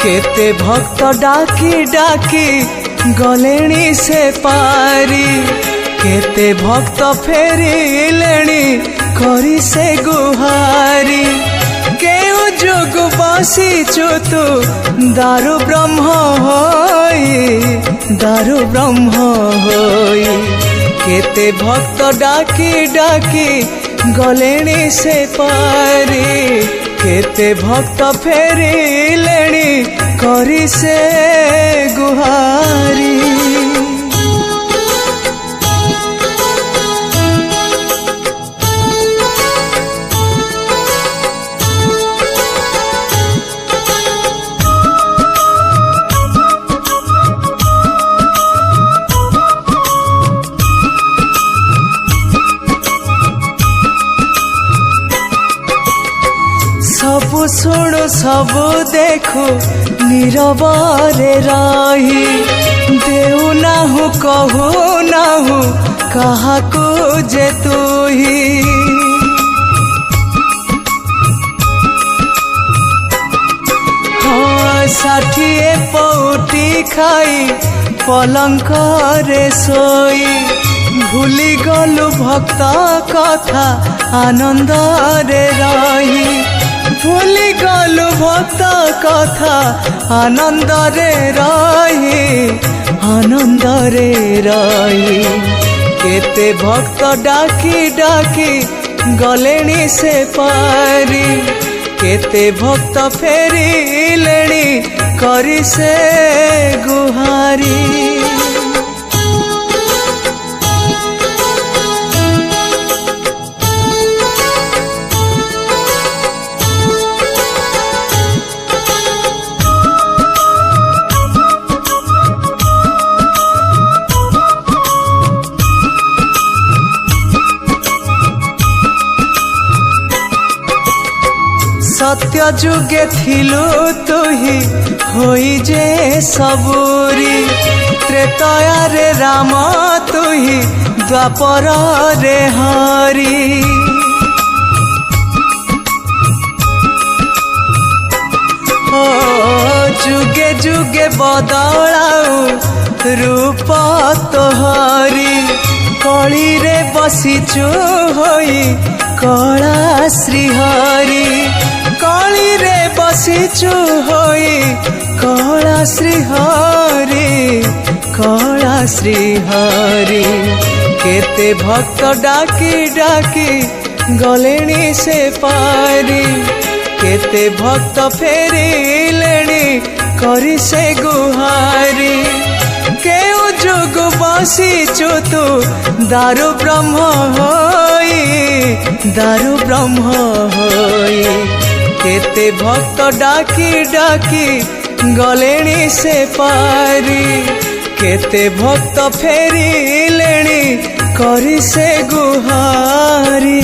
केते भक्त डाकी डाकी गलेणी से पारी केते भक्त फेरिलेणी करी से गुहारी केउ जुग बसिचु तू दारु ब्रह्म होई केते भक्त डाकी डाकी गलेणी से पारी केते भक्त फेरिलेणी करी से गुहारी। सबु शुणु सबु देखु नीरवरे रही देउ नाहु कहु नाहु काहाकु जे तुही हाँ 60 पौटी खाई पलंकरे सोई भूली गलु भक्त कथा आनंदरे रही भूली गलु भक्त कथा आनंदरे रही केते भक्त डाकी डाकी गलेणी से पारी केते भक्त फेरिलेणी करी से गुहारी। सत्य जुगे थिलु तुही होई जे सबुरी त्रेतया रे राम तुही द्वापर रे हरि ओ जुगे जुगे बदलाऊ रूप तोहरी कली रे बसिचु होई कला श्रीहरि कली रे बसिचु होई कला श्रीहरि केते भक्त डाकी डाकी गलेणी से पारी केते भक्त फेरिलेणी करी से गुहारी केउ जुग बसिचु तू दारु ब्रह्म होई केते भक्त डाकी डाकी गलेणी से पारी केते भक्त फेरिलेणी करी से गुहारी।